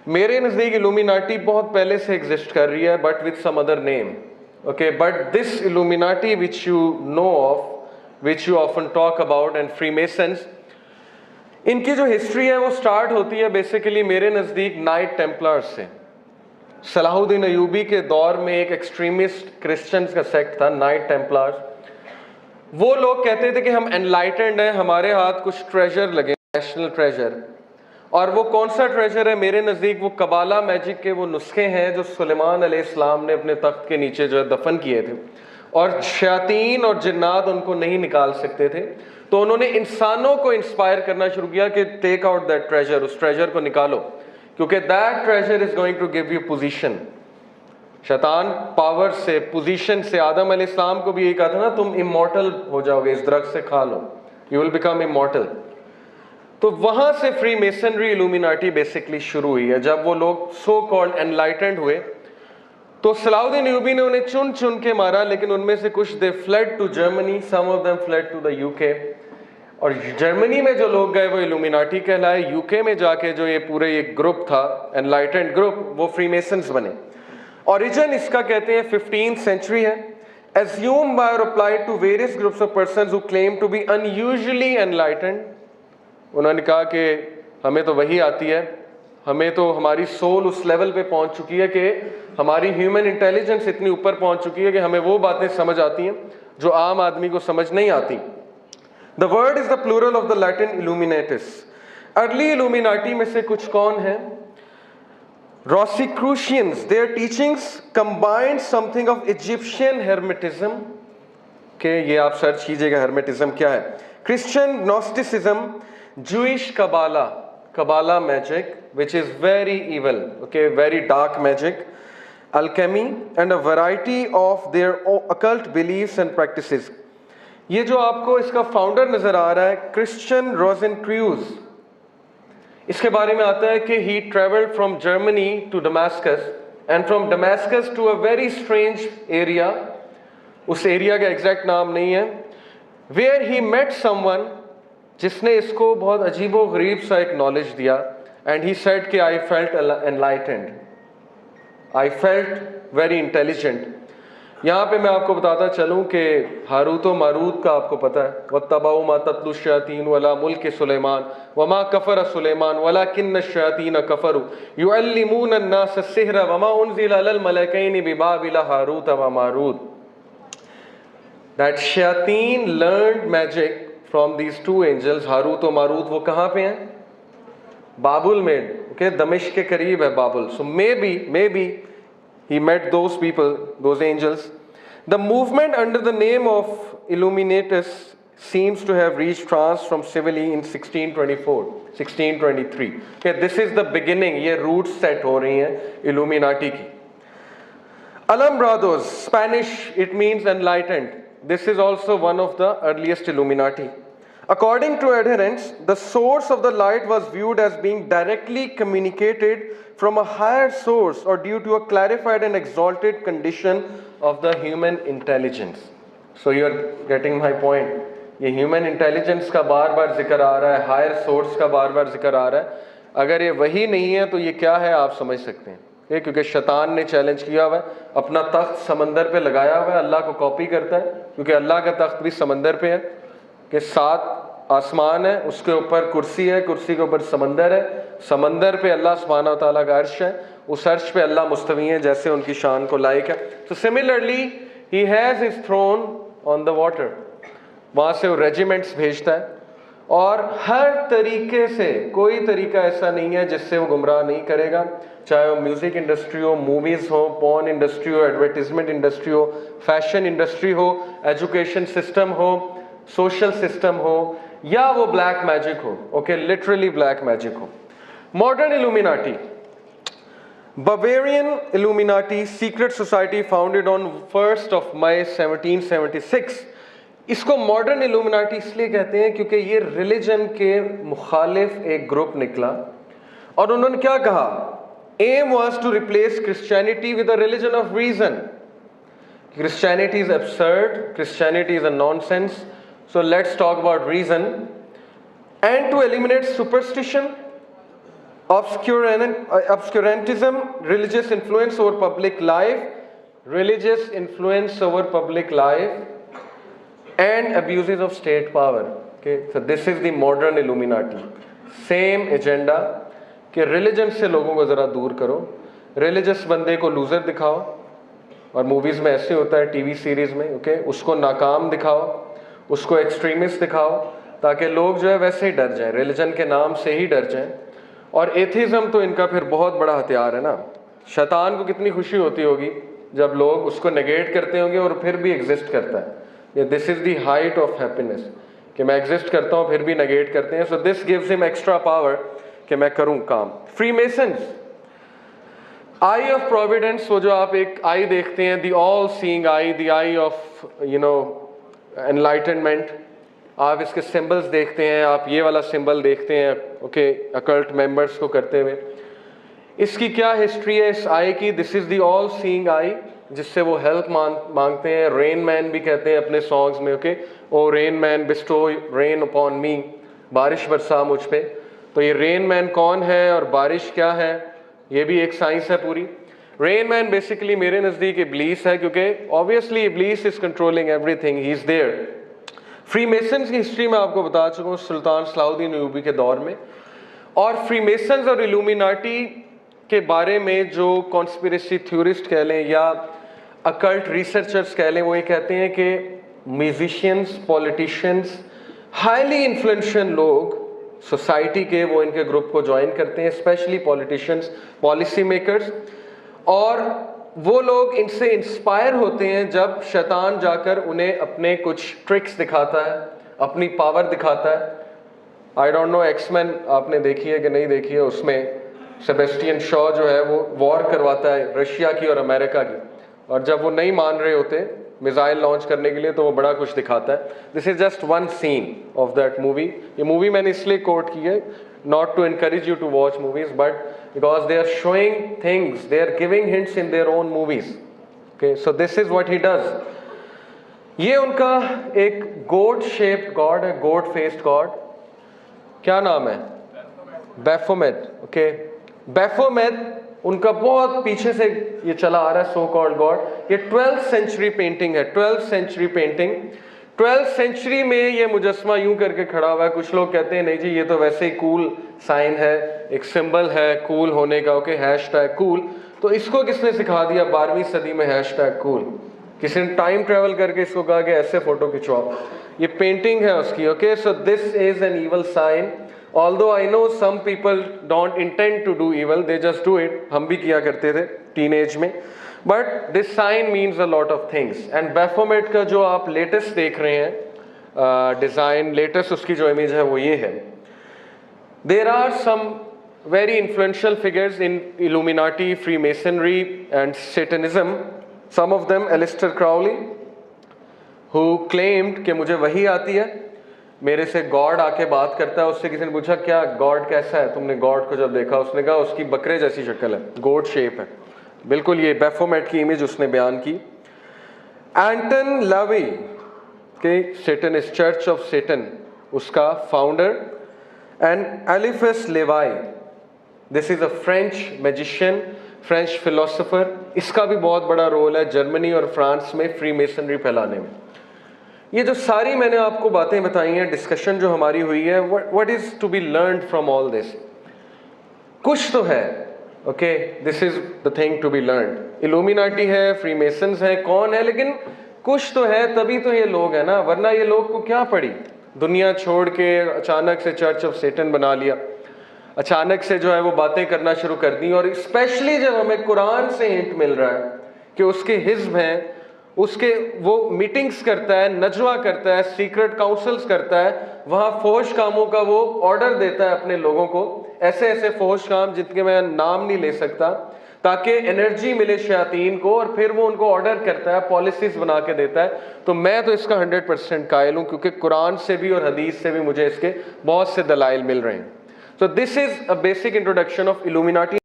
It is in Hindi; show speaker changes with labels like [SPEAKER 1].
[SPEAKER 1] मेरे नज़दीक इल्यूमिनाटी बहुत पहले से एग्जिस्ट कर रही है, but with some other name. Okay, but this Illuminati which you know of, which you often talk about, and Freemasons, इनकी जो हिस्ट्री है वो स्टार्ट होती है बेसिकली मेरे नज़दीक नाइट टेम्पलर्स से. सलाहुद्दीन अयूबी के दौर में एक एक्सट्रीमिस्ट क्रिश्चियंस का सेक्ट था, नाइट टेम्पलर्स. वो लोग कहते थे कि हम एनलाइटेंड हैं, हमारे हाथ कुछ ट्रेजर लगे, नेशनल ट्रेजर. और वो कौन सा ट्रेजर है? मेरे नज़दीक वो कबाला मैजिक के वो नुस्खे हैं जो सुलेमान अलैहिस्सलाम ने अपने तख्त के नीचे जो है दफन किए थे, और शयातीन और जिन्नात उनको नहीं निकाल सकते थे. तो उन्होंने इंसानों को इंस्पायर करना शुरू किया कि टेक आउट दैट ट्रेजर, उस ट्रेजर को निकालो, क्योंकि that treasure is going to give you position. शैतान पावर से, पोजीशन से, आदम अलैहिस्सलाम को भी यही कहा था ना, तुम इमॉर्टल हो जाओगे, इस दरख्त से खा लो, यू विल बिकम इमॉर्टल. तो वहां से फ्री मेसनरी इल्यूमिनाटी बेसिकली शुरू हुई है. जब वो लोग सो कॉल्ड एनलाइटेंड हुए तो सलाहुद्दीन अयूबी ने उन्हें चुन चुन के मारा, लेकिन उनमें से कुछ they fled to Germany, some of them fled to the UK. और जर्मनी में जो लोग गए वो इल्यूमिनाटी कहलाए. यूके में जाके जो ये पूरे एक ग्रुप था, एनलाइटेंड ग्रुप, वो फ्रीमेसन्स बने. ओरिजिन इसका कहते हैं 15th सेंचुरी है. assumed by or applied to various groups of persons who claim to be unusually enlightened. उन्होंने कहा कि हमें तो वही आती है, हमें तो हमारी सोल उस लेवल पे पहुंच चुकी है कि हमारी ह्यूमन इंटेलिजेंस इतनी ऊपर पहुंच चुकी है कि हमें वो बातें समझ आती हैं जो आम आदमी को समझ नहीं आती. The word is the plural of the Latin illuminatus. Early Illuminati में से कुछ कौन है? Rosicrucians. Their teachings combined something of Egyptian hermetism. के ये आप सर्च कीजिएगा hermetism क्या है. Christian Gnosticism, Jewish Kabbalah, Kabbalah magic, which is very evil, okay, very dark magic, alchemy, and a variety of their occult beliefs and practices. ये जो आपको इसका फाउंडर नजर आ रहा है, क्रिश्चियन रोजेनक्रूज, इसके बारे में आता है कि he travelled from Germany to Damascus, and from Damascus to a very strange area, उस एरिया का एग्जैक्ट नाम नहीं है, वेयर ही मेट समवन जिसने इसको बहुत अजीबो गरीब सा एक नॉलेज दिया. एंड ही सेड कि I felt enlightened, I felt very intelligent. यहाँ पे मैं आपको बताता चलूँ कि हारूत व मारूत का आपको पता है, वत्तबऊ मा तत्लु शयातीन वला मुल्क सुलेमान वमा कफर सुलेमान वलाकिन्न शयातीन कफरु युअल्लिमून अन्नास सिहर वमा उनज़िला अलल मलकैनि बिबाबिल हारूत व मारूत. दैट शयातीन learned magic from these two angels. Harut व मारूत वो कहाँ पे हैं? बाबुल में, ओके, दमिश्क के करीब है बाबुल. सो मे बी he met those people, those angels. The movement under the name of Illuminatus seems to have reached France from Sicily in 1624, 1623. Okay, this is the beginning. ये roots set हो रही हैं Illuminati की. Alumbrados, Spanish, it means enlightened. This is also one of the earliest Illuminati. According to adherents, the source of the light was viewed as being directly communicated from a higher source or due to a clarified and exalted condition of the human intelligence. So you are getting my point. ये human intelligence का बार बार जिक्र आ रहा है, higher source का बार बार जिक्र आ रहा है. अगर ये वही नहीं है तो ये क्या है आप समझ सकते हैं. क्योंकि शैतान ने चैलेंज किया हुआ है, अपना तख्त समंदर पे लगाया हुआ है, अल्लाह को कॉपी करता है, क्योंकि अल्लाह का तख्त भी समंदर पे है कि 7 आसमान है, उसके ऊपर कुर्सी है, कुर्सी के ऊपर समंदर है, समंदर पे अल्लाह सुब्हानहू व तआला का अर्श है, उस अर्श पे अल्लाह मुस्तवी है जैसे उनकी शान को लायक है. तो similarly he has his throne on the water. वहाँ से वो रेजिमेंट्स भेजता है, और हर तरीके से, कोई तरीका ऐसा नहीं है जिससे वो गुमराह नहीं करेगा. चाहे वो म्यूज़िक इंडस्ट्री हो, मूवीज़ हो, पॉर्न इंडस्ट्री हो, एडवर्टीजमेंट इंडस्ट्री हो, फैशन इंडस्ट्री हो, एजुकेशन सिस्टम हो, सोशल सिस्टम हो, या वो ब्लैक मैजिक हो. ओके, लिटरली ब्लैक मैजिक हो. Modern illuminati, Bavarian Illuminati secret society founded on 1st of May 1776. इसको मॉडर्न इल्यूमिनाटी इसलिए कहते हैं क्योंकि ये रिलीजन के मुखालिफ एक ग्रुप निकला, और उन्होंने क्या कहा? Aim was to replace Christianity with a religion of reason. Christianity is absurd, Christianity is a nonsense, so let's talk about reason, and to eliminate superstition obscurantism, religious influence over public life, religious influence over public life, and abuses of state power. Okay, so this is the modern Illuminati. Same agenda कि रिलीजन से लोगों को ज़रा दूर करो, रिलीजियस बंदे को लूज़र दिखाओ, और मूवीज़ में ऐसे होता है, टीवी सीरीज़ में, ओके, उसको नाकाम दिखाओ, उसको एक्सट्रीमिस्ट दिखाओ, ताकि लोग जो है वैसे ही डर जाएं, रिलीजन के नाम से ही डर जाएं। और एथिज़म तो इनका फिर बहुत बड़ा हथियार है ना। शैतान को कितनी खुशी होती होगी जब लोग उसको नेगेट करते होंगे और फिर भी एग्जिस्ट करता है। This is the height of happiness कि मैं एग्जिस्ट करता हूँ फिर भी नेगेट करते हैं। So this gives him extra power कि मैं करूँ काम। फ्रीमेसन्स, आई ऑफ प्रोविडेंस, वो जो आप एक आई देखते हैं, the all seeing I, the I of enlightenment, आप इसके सिंबल्स देखते हैं, आप ये वाला सिंबल देखते हैं, ओके, अकल्ट मेंबर्स को करते हुए। इसकी क्या हिस्ट्री है इस आई की? This is the all seeing आई, जिससे वो हेल्प मांगते हैं। रेन मैन भी कहते हैं अपने सॉन्ग्स में, okay, O rain man bestow rain upon me, बारिश बरसा मुझ पे। तो ये रेन मैन कौन है और बारिश क्या है, ये भी एक साइंस है पूरी। रेन मैन बेसिकली मेरे नज़दीक इब्लीस है, क्योंकि ऑब्वियसली इब्लीस is controlling everything, he is there. Freemasons की हिस्ट्री में आपको बता चुका हूँ सुल्तान सलाहुद्दीन अय्यूबी के दौर में। और फ्रीमेसन्स और इल्यूमिनाटी के बारे में जो कॉन्स्पिरेसी थ्योरिस्ट कह लें या अकल्ट रिसर्चर्स कह लें, वो ये कहते हैं कि म्यूजिशियंस, पॉलिटिशियंस, हाईली इन्फ्लुएंशियल लोग सोसाइटी के, वो इनके ग्रुप को ज्वाइन करते हैं, स्पेशली पॉलिटिशियंस, पॉलिसी मेकर्स। और वो लोग इनसे इंस्पायर होते हैं जब शैतान जाकर उन्हें अपने कुछ ट्रिक्स दिखाता है, अपनी पावर दिखाता है। आई डोंट नो एक्समैन आपने देखी है कि नहीं देखी है, उसमें सेबेस्टियन शॉ जो है वो वॉर करवाता है रशिया की और अमेरिका की, और जब वो नहीं मान रहे होते मिसाइल लॉन्च करने के लिए तो वो बड़ा कुछ दिखाता है। This is just one scene of that movie. ये मूवी मैंने इसलिए कोट की है, not to encourage you to watch movies, but because they are showing things, they are giving hints in their own movies. Okay, so this is what he does. ये उनका एक goat shaped god है, goat faced god, क्या नाम है? Baphomet. Okay, Baphomet उनका बहुत पीछे से ये चला आ रहा है, so called god। ये 12th century painting है, 12th century painting। 12th century में ये मुजस्मा यूं करके खड़ा हुआ है। कुछ लोग कहते हैं नहीं जी ये तो वैसे ही कूल साइन है, एक सिंबल है कूल होने का, ओके, हैशटैग कूल। तो इसको किसने सिखा दिया 12वीं सदी में हैशटैग कूल? किसी ने टाइम ट्रेवल करके इसको कहा कि ऐसे फोटो खिंचवाओ। ये पेंटिंग है उसकी, okay. So this is an evil sign, although I know some people don't intend to do evil, they just do it. हम भी किया करते थे टीनेज में। But this sign means a lot of things. And Baphomet का जो आप लेटेस्ट देख रहे हैं डिज़ाइन, लेटेस्ट उसकी जो इमेज है वो ये है। There are some very influential figures in Illuminati, Freemasonry and Satanism. Some of them Aleister Crowley, who claimed कि मुझे वही आती है, मेरे से गॉड आके बात करता है। उससे किसी ने पूछा क्या गॉड कैसा है, तुमने गॉड को जब देखा? उसने कहा उसकी बकरे जैसी शक्ल है, गोट शेप है। बिल्कुल ये बैफोमेट की इमेज उसने बयान की। एंटन लावी के Satan is Church of Satan, उसका founder. And Eliphas Levi, this is a French magician, French philosopher. इसका भी बहुत बड़ा रोल है जर्मनी और फ्रांस में फ्री मेसनरी फैलाने में। ये जो सारी मैंने आपको बातें बताई हैं, डिस्कशन जो हमारी हुई है, what is to be learn from all this? कुछ तो है, okay, this is the thing to be learn. Illuminati है, फ्रीमेसन्स है, कौन है, लेकिन कुछ तो है, तभी तो ये लोग है ना, वरना ये लोग को क्या पड़ी? दुनिया छोड़ के अचानक से चर्च ऑफ सेटन बना लिया, अचानक से जो है वो बातें करना शुरू कर दी। और स्पेशली जब हमें कुरान से हिंट मिल रहा है कि उसके हिज्ब हैं, उसके वो मीटिंग्स करता है, नजवा करता है, सीक्रेट काउंसल्स करता है, वहाँ फोश कामों का वो ऑर्डर देता है अपने लोगों को, ऐसे ऐसे फोश काम जिनके मैं नाम नहीं ले सकता, ताकि एनर्जी मिले शयातीन को, और फिर वो उनको ऑर्डर करता है, पॉलिसीज बना के देता है। तो मैं तो इसका 100% कायल हूँ, क्योंकि कुरान से भी और हदीस से भी मुझे इसके बहुत से दलाइल मिल रहे हैं। सो this is a basic introduction of illuminati.